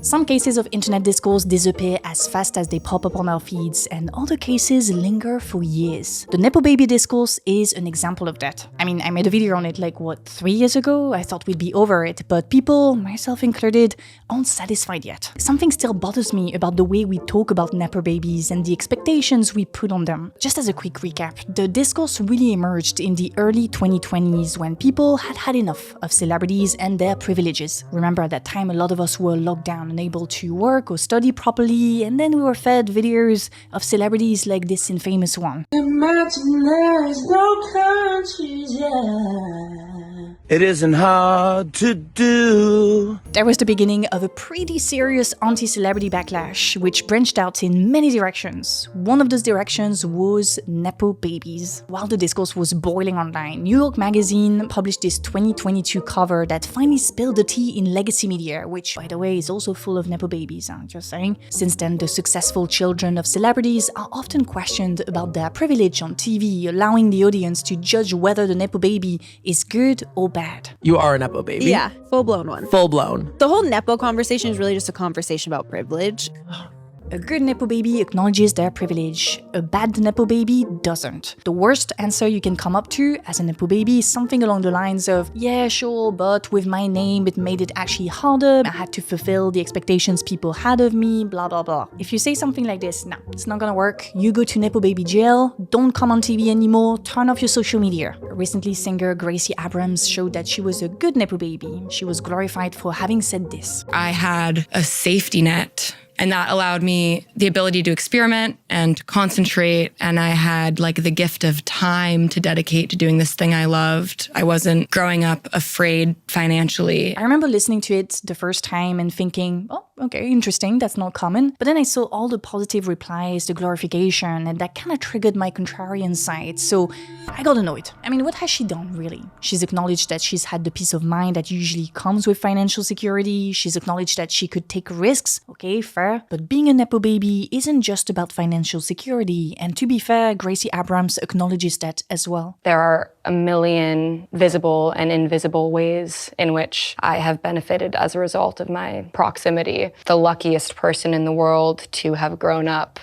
Some cases of internet discourse disappear as fast as they pop up on our feeds, and other cases linger for years. The Nepo baby discourse is an example of that. I mean, I made a video on it 3 years ago? I thought we'd be over it, but people, myself included, aren't satisfied yet. Something still bothers me about the way we talk about Nepo babies and the expectations we put on them. Just as a quick recap, the discourse really emerged in the early 2020s when people had had enough of celebrities and their privileges. Remember, at that time a lot of us were locked down, unable to work or study properly, and then we were fed videos of celebrities like this infamous one. Imagine there's no countries, yeah. It isn't hard to do. That was the beginning of a pretty serious anti-celebrity backlash, which branched out in many directions. One of those directions was Nepo babies. While the discourse was boiling online, New York Magazine published this 2022 cover that finally spilled the tea in legacy media, which, by the way, is also full of Nepo babies, just saying. Since then, the successful children of celebrities are often questioned about their privilege on TV, allowing the audience to judge whether the Nepo baby is good or bad. You are a Nepo baby? Yeah, full-blown one. Full-blown. The whole Nepo conversation is really just a conversation about privilege. A good Nepo baby acknowledges their privilege. A bad Nepo baby doesn't. The worst answer you can come up to as a Nepo baby is something along the lines of, yeah, sure, but with my name it made it actually harder. I had to fulfill the expectations people had of me, blah blah blah. If you say something like this, no, it's not gonna work. You go to Nepo baby jail, don't come on TV anymore, turn off your social media. Recently, singer Gracie Abrams showed that she was a good Nepo baby. She was glorified for having said this. I had a safety net, and that allowed me the ability to experiment and concentrate. And I had the gift of time to dedicate to doing this thing I loved. I wasn't growing up afraid financially. I remember listening to it the first time and thinking, oh, okay, interesting, that's not common. But then I saw all the positive replies, the glorification, and that kind of triggered my contrarian side. So I got annoyed. I mean, what has she done, really? She's acknowledged that she's had the peace of mind that usually comes with financial security. She's acknowledged that she could take risks. Okay, fair. But being a Nepo baby isn't just about financial security, and to be fair, Gracie Abrams acknowledges that as well. There are a million visible and invisible ways in which I have benefited as a result of my proximity. The luckiest person in the world to have grown up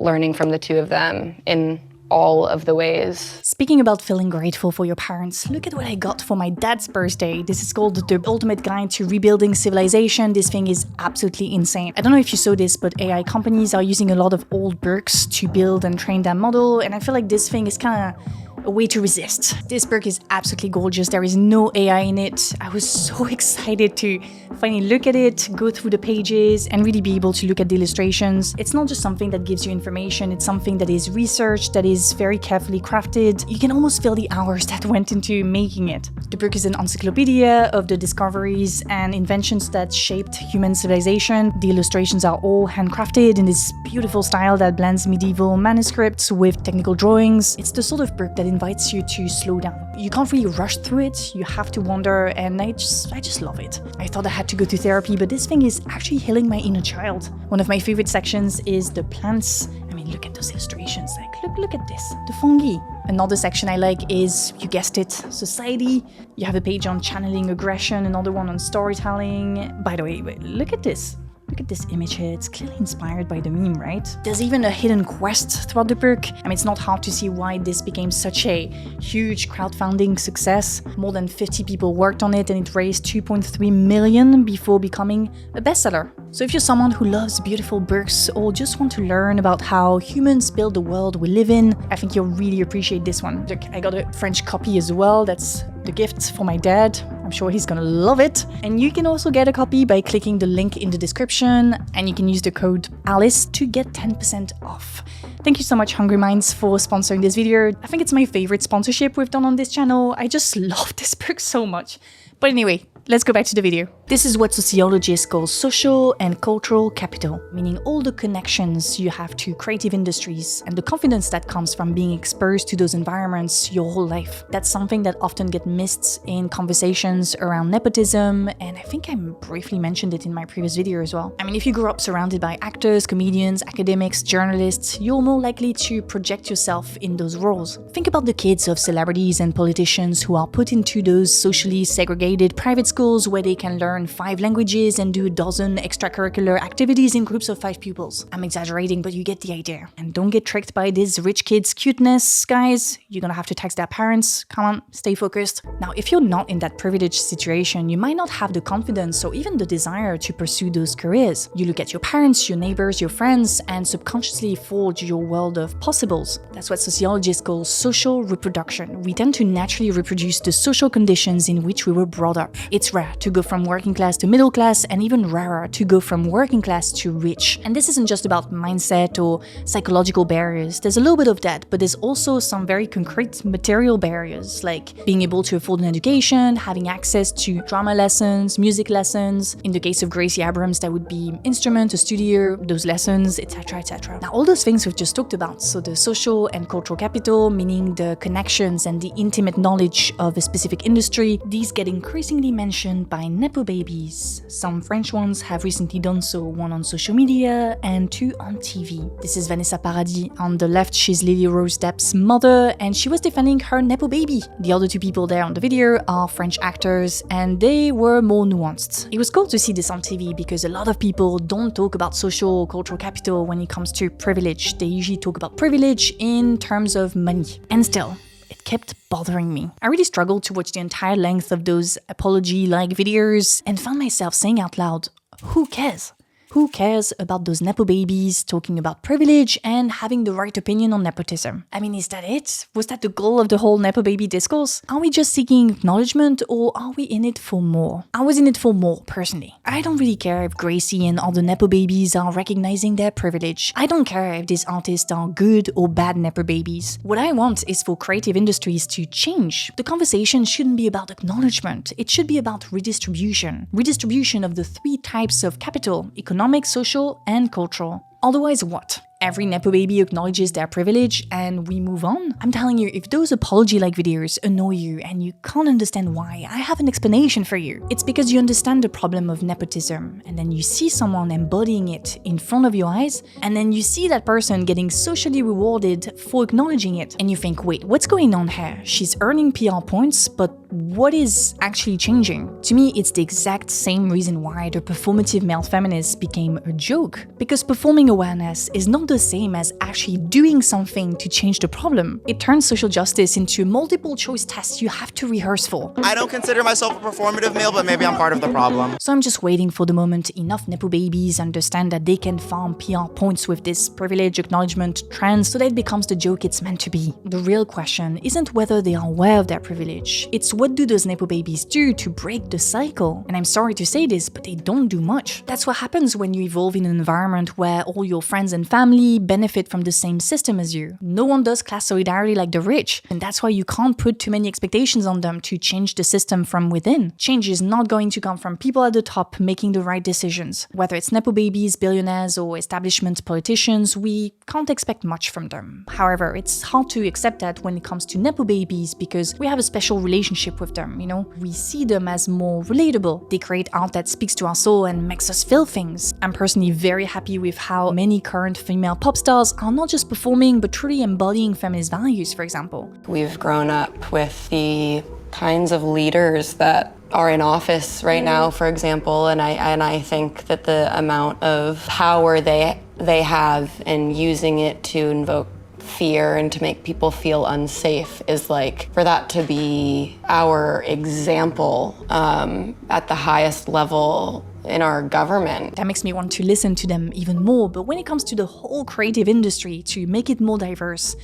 learning from the two of them in all of the ways. Speaking about feeling grateful for your parents, look at what I got for my dad's birthday. This is called The Ultimate Guide to Rebuilding Civilization. This thing is absolutely insane. I don't know if you saw this, but AI companies are using a lot of old books to build and train their model, and I feel like this thing is kind of a way to resist. This book is absolutely gorgeous. There is no AI in it. I was so excited to finally look at it, go through the pages, and really be able to look at the illustrations. It's not just something that gives you information, it's something that is researched, that is very carefully crafted. You can almost feel the hours that went into making it. The book is an encyclopedia of the discoveries and inventions that shaped human civilization. The illustrations are all handcrafted in this beautiful style that blends medieval manuscripts with technical drawings. It's the sort of book that invites you to slow down. You can't really rush through it, you have to wander, and I just love it. I thought I had to go to therapy, but this thing is actually healing my inner child. One of my favorite sections is the plants. I mean, look at those illustrations, look at this, the fungi. Another section I like is, you guessed it, society. You have a page on channeling aggression, another one on storytelling. By the way, look at this. Look at this image here, it's clearly inspired by the meme, right? There's even a hidden quest throughout the book. I mean, it's not hard to see why this became such a huge crowdfunding success. More than 50 people worked on it and it raised 2.3 million before becoming a bestseller. So if you're someone who loves beautiful books or just want to learn about how humans build the world we live in, I think you'll really appreciate this one. Look, I got a French copy as well. That's the gift for my dad. I'm sure he's gonna love it. And you can also get a copy by clicking the link in the description, and you can use the code ALICE to get 10% off. Thank you so much, Hungry Minds, for sponsoring this video. I think it's my favorite sponsorship we've done on this channel. I just love this book so much. But anyway, let's go back to the video. This is what sociologists call social and cultural capital, meaning all the connections you have to creative industries and the confidence that comes from being exposed to those environments your whole life. That's something that often gets missed in conversations around nepotism, and I think I briefly mentioned it in my previous video as well. I mean, if you grew up surrounded by actors, comedians, academics, journalists, you're more likely to project yourself in those roles. Think about the kids of celebrities and politicians who are put into those socially segregated private schools where they can learn 5 languages and do a dozen extracurricular activities in groups of 5 pupils. I'm exaggerating, but you get the idea. And don't get tricked by this rich kid's cuteness, guys. You're gonna have to text their parents. Come on, stay focused. Now, if you're not in that privileged situation, you might not have the confidence or even the desire to pursue those careers. You look at your parents, your neighbors, your friends, and subconsciously forge your world of possibles. That's what sociologists call social reproduction. We tend to naturally reproduce the social conditions in which we were brought up. It's rare to go from working class to middle class, and even rarer to go from working class to rich. And this isn't just about mindset or psychological barriers. There's a little bit of that, but there's also some very concrete material barriers, like being able to afford an education, having access to drama lessons, music lessons. In the case of Gracie Abrams, that would be instrument, a studio, those lessons, etc., etc. Now, all those things we've just talked about, so the social and cultural capital, meaning the connections and the intimate knowledge of a specific industry, these get increasingly mentioned by Nepo babies. Some French ones have recently done so, one on social media and 2 on TV. This is Vanessa Paradis. On the left, she's Lily Rose Depp's mother, and she was defending her Nepo baby. The other 2 people there on the video are French actors, and they were more nuanced. It was cool to see this on TV because a lot of people don't talk about social or cultural capital when it comes to privilege. They usually talk about privilege in terms of money. And still, it kept bothering me. I really struggled to watch the entire length of those apology-like videos and found myself saying out loud, who cares? Who cares about those Nepo babies talking about privilege and having the right opinion on nepotism? I mean, is that it? Was that the goal of the whole Nepo baby discourse? Are we just seeking acknowledgement, or are we in it for more? I was in it for more, personally. I don't really care if Gracie and all the Nepo babies are recognizing their privilege. I don't care if these artists are good or bad Nepo babies. What I want is for creative industries to change. The conversation shouldn't be about acknowledgement. It should be about redistribution. Redistribution of the 3 types of capital: economic, social, and cultural. Otherwise, what? Every Nepo baby acknowledges their privilege and we move on? I'm telling you, if those apology-like videos annoy you and you can't understand why, I have an explanation for you. It's because you understand the problem of nepotism, and then you see someone embodying it in front of your eyes, and then you see that person getting socially rewarded for acknowledging it, and you think, wait, what's going on here? She's earning PR points, but what is actually changing? To me, it's the exact same reason why the performative male feminist became a joke. Because performing awareness is not the same as actually doing something to change the problem. It turns social justice into a multiple choice test you have to rehearse for. I don't consider myself a performative male, but maybe I'm part of the problem. So I'm just waiting for the moment enough Nepo babies understand that they can farm PR points with this privilege acknowledgement trend so that it becomes the joke it's meant to be. The real question isn't whether they are aware of their privilege. It's what do those Nepo babies do to break the cycle? And I'm sorry to say this, but they don't do much. That's what happens when you evolve in an environment where all your friends and family benefit from the same system as you. No one does class solidarity like the rich, and that's why you can't put too many expectations on them to change the system from within. Change is not going to come from people at the top making the right decisions. Whether it's Nepo babies, billionaires, or establishment politicians, we can't expect much from them. However, it's hard to accept that when it comes to Nepo babies because we have a special relationship with them, you know? We see them as more relatable. They create art that speaks to our soul and makes us feel things. I'm personally very happy with how many current female pop stars are not just performing but truly embodying feminist values, for example. We've grown up with the kinds of leaders that are in office right now, for example, and I think that the amount of power they have in using it to invoke fear and to make people feel unsafe is like, for that to be our example at the highest level in our government. That makes me want to listen to them even more, but when it comes to the whole creative industry, to make it more diverse,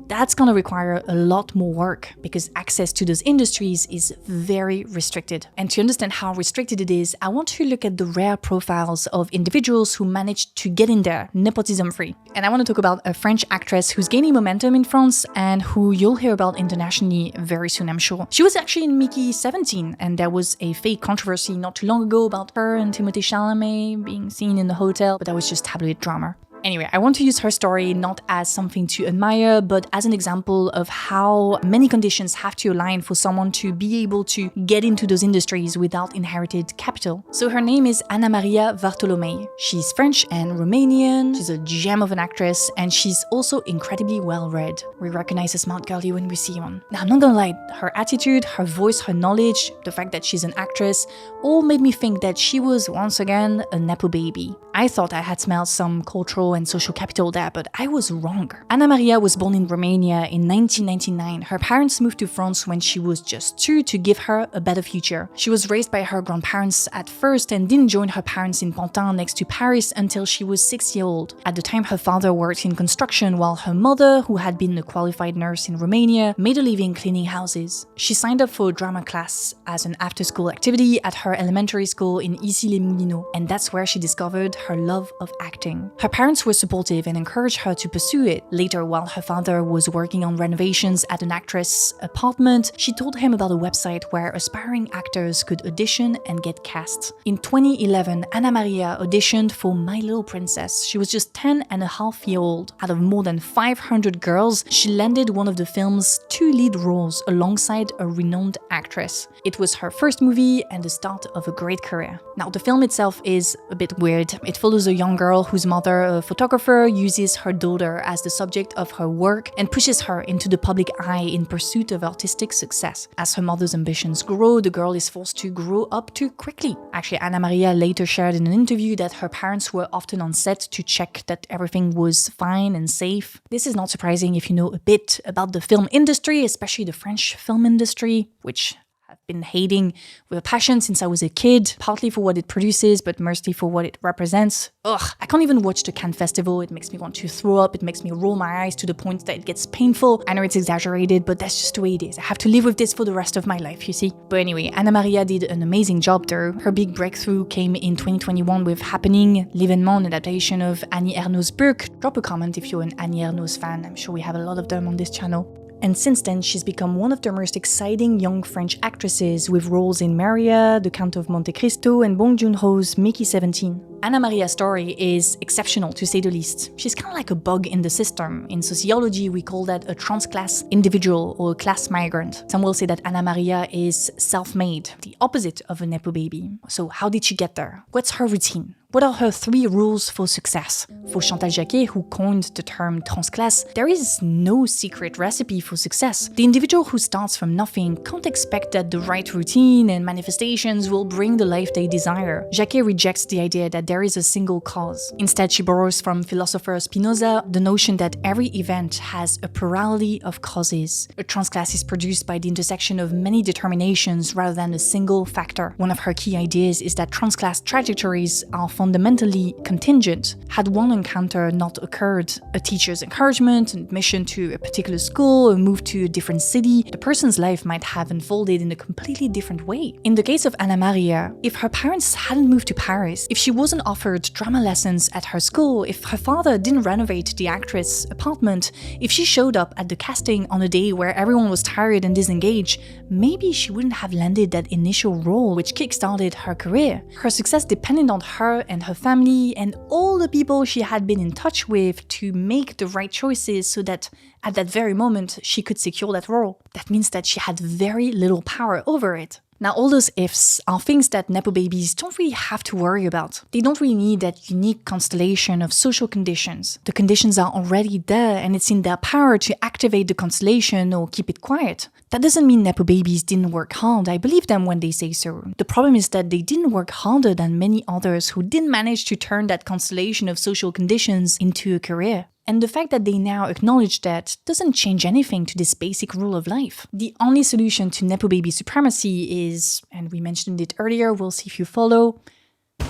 that's gonna require a lot more work because access to those industries is very restricted. And to understand how restricted it is, I want to look at the rare profiles of individuals who managed to get in there nepotism-free. And I want to talk about a French actress who's gaining momentum in France and who you'll hear about internationally very soon, I'm sure. She was actually in Mickey 17, and there was a fake controversy not too long ago about her and Timothée Chalamet being seen in the hotel, but that was just tabloid drama. Anyway, I want to use her story not as something to admire, but as an example of how many conditions have to align for someone to be able to get into those industries without inherited capital. So her name is Anna Maria Vartolomei. She's French and Romanian, she's a gem of an actress, and she's also incredibly well-read. We recognize a smart girlie when we see one. Now, I'm not gonna lie, her attitude, her voice, her knowledge, the fact that she's an actress, all made me think that she was, once again, a Nepo baby. I thought I had smelled some cultural and social capital there, but I was wrong. Anna Maria was born in Romania in 1999. Her parents moved to France when she was just 2 to give her a better future. She was raised by her grandparents at first and didn't join her parents in Pantin next to Paris until she was 6 years old. At the time, her father worked in construction while her mother, who had been a qualified nurse in Romania, made a living cleaning houses. She signed up for a drama class as an after-school activity at her elementary school in Issy-les-Moulineaux, and that's where she discovered her love of acting. Her parents were supportive and encouraged her to pursue it. Later, while her father was working on renovations at an actress' apartment, she told him about a website where aspiring actors could audition and get cast. In 2011, Anna Maria auditioned for My Little Princess. She was just 10.5 years old. Out of more than 500 girls, she landed one of the film's 2 lead roles alongside a renowned actress. It was her first movie and the start of a great career. Now, the film itself is a bit weird. It follows a young girl whose mother, a photographer, uses her daughter as the subject of her work and pushes her into the public eye in pursuit of artistic success. As her mother's ambitions grow, the girl is forced to grow up too quickly. Actually, Anna Maria later shared in an interview that her parents were often on set to check that everything was fine and safe. This is not surprising if you know a bit about the film industry, especially the French film industry, which I've been hating with a passion since I was a kid, partly for what it produces, but mostly for what it represents. Ugh, I can't even watch the Cannes Festival. It makes me want to throw up. It makes me roll my eyes to the point that it gets painful. I know it's exaggerated, but that's just the way it is. I have to live with this for the rest of my life, you see. But anyway, Anna Maria did an amazing job though. Her big breakthrough came in 2021 with Happening, L'Événement, an adaptation of Annie Ernaux's book. Drop a comment if you're an Annie Ernaux's fan. I'm sure we have a lot of them on this channel. And since then, she's become one of the most exciting young French actresses with roles in Maria, The Count of Monte Cristo, and Bong Joon-ho's Mickey 17. Anna Maria's story is exceptional, to say the least. She's kind of like a bug in the system. In sociology, we call that a trans-class individual or a class migrant. Some will say that Anna Maria is self-made, the opposite of a Nepo baby. So how did she get there? What's her routine? What are her 3 rules for success? For Chantal Jacquet, who coined the term transclasse, there is no secret recipe for success. The individual who starts from nothing can't expect that the right routine and manifestations will bring the life they desire. Jacquet rejects the idea that there is a single cause. Instead, she borrows from philosopher Spinoza the notion that every event has a plurality of causes. A transclasse is produced by the intersection of many determinations rather than a single factor. One of her key ideas is that transclass trajectories are fundamentally contingent. Had one encounter not occurred, a teacher's encouragement, an admission to a particular school, a move to a different city, the person's life might have unfolded in a completely different way. In the case of Anna Maria, if her parents hadn't moved to Paris, if she wasn't offered drama lessons at her school, if her father didn't renovate the actress' apartment, if she showed up at the casting on a day where everyone was tired and disengaged, maybe she wouldn't have landed that initial role which kickstarted her career. Her success depended on her and her family and all the people she had been in touch with to make the right choices so that at that very moment she could secure that role. That means that she had very little power over it. Now, all those ifs are things that Nepo babies don't really have to worry about. They don't really need that unique constellation of social conditions. The conditions are already there and it's in their power to activate the constellation or keep it quiet. That doesn't mean Nepo babies didn't work hard. I believe them when they say so. The problem is that they didn't work harder than many others who didn't manage to turn that constellation of social conditions into a career. And the fact that they now acknowledge that doesn't change anything to this basic rule of life. The only solution to Nepo baby supremacy is, and we mentioned it earlier, we'll see if you follow.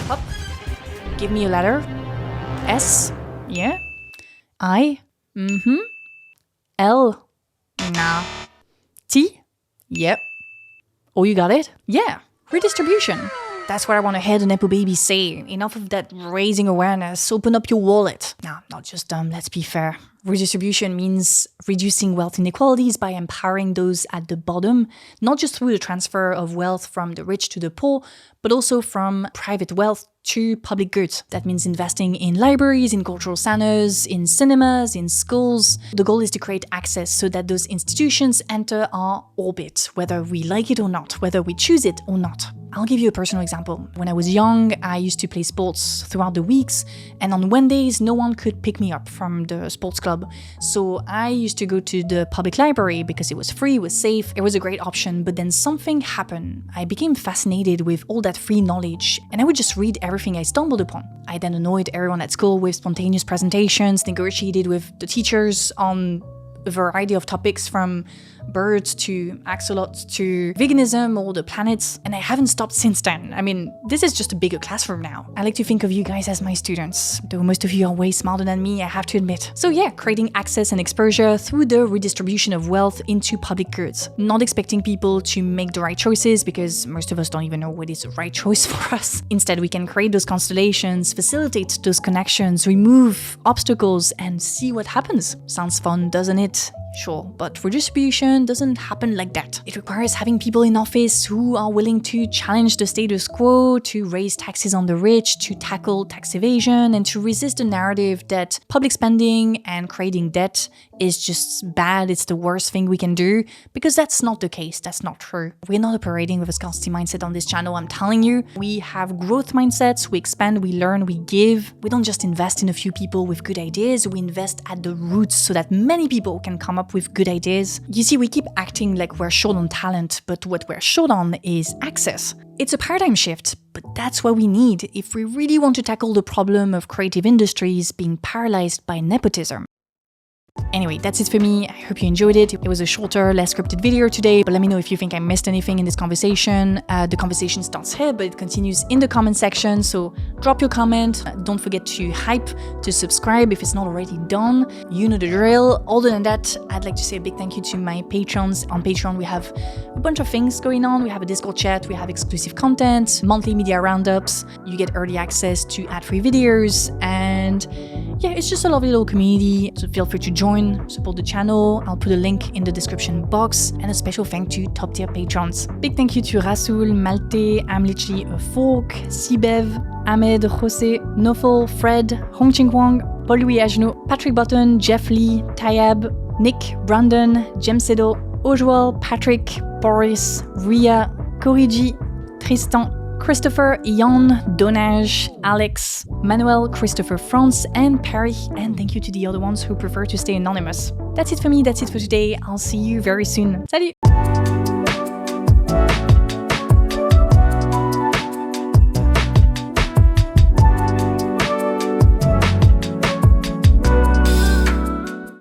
Up. Give me a letter. S. Yeah. I. L. Nah. T. Yep. Oh, you got it? Yeah. Redistribution. That's what I want to hear the Nepo babies say. Enough of that raising awareness. Open up your wallet. No, not just let's be fair. Redistribution means reducing wealth inequalities by empowering those at the bottom, not just through the transfer of wealth from the rich to the poor, but also from private wealth to public goods. That means investing in libraries, in cultural centers, in cinemas, in schools. The goal is to create access so that those institutions enter our orbit, whether we like it or not, whether we choose it or not. I'll give you a personal example. When I was young, I used to play sports throughout the weeks, and on Wednesdays, no one could pick me up from the sports club. So I used to go to the public library because it was free, it was safe, it was a great option, but then something happened. I became fascinated with all that free knowledge, and I would just read everything I stumbled upon. I then annoyed everyone at school with spontaneous presentations, negotiated with the teachers on a variety of topics from birds to axolotls to veganism or the planets, and I haven't stopped since then. I mean, this is just a bigger classroom now. I like to think of you guys as my students, though most of you are way smarter than me, I have to admit. So yeah, creating access and exposure through the redistribution of wealth into public goods. Not expecting people to make the right choices, because most of us don't even know what is the right choice for us. Instead, we can create those constellations, facilitate those connections, remove obstacles, and see what happens. Sounds fun, doesn't it? Sure, but redistribution doesn't happen like that. It requires having people in office who are willing to challenge the status quo, to raise taxes on the rich, to tackle tax evasion, and to resist the narrative that public spending and creating debt is just bad, it's the worst thing we can do, because that's not the case, that's not true. We're not operating with a scarcity mindset on this channel, I'm telling you. We have growth mindsets, we expand, we learn, we give. We don't just invest in a few people with good ideas, we invest at the roots so that many people can come up with good ideas. You see, we keep acting like we're short on talent, but what we're short on is access. It's a paradigm shift, but that's what we need if we really want to tackle the problem of creative industries being paralyzed by nepotism. Anyway, that's it for me. I hope you enjoyed it. It was a shorter, less scripted video today, but let me know if you think I missed anything in this conversation. The conversation starts here, but it continues in the comment section, so drop your comment. Don't forget to hype, to subscribe if it's not already done. You know the drill. Other than that, I'd like to say a big thank you to my patrons. On Patreon, we have a bunch of things going on. We have a Discord chat, we have exclusive content, monthly media roundups, you get early access to ad-free videos, and yeah, it's just a lovely little community, so feel free to join, support the channel. I'll put a link in the description box, and a special thank to top tier patrons. Big thank you to Rasoul, Malte, Amlichli, Fork, Sibev, Ahmed, Jose, Nofel, Fred, Hongqing Wang, Paul-Louis Agenot, Patrick Button, Jeff Lee, Tayab, Nick, Brandon, Jemsedo, Ojuel, Patrick, Boris, Ria, Koriji, Tristan, Christopher, Jan, Donage, Alex, Manuel, Christopher France, and Perry, and thank you to the other ones who prefer to stay anonymous. That's it for me, that's it for today. I'll see you very soon. Salut!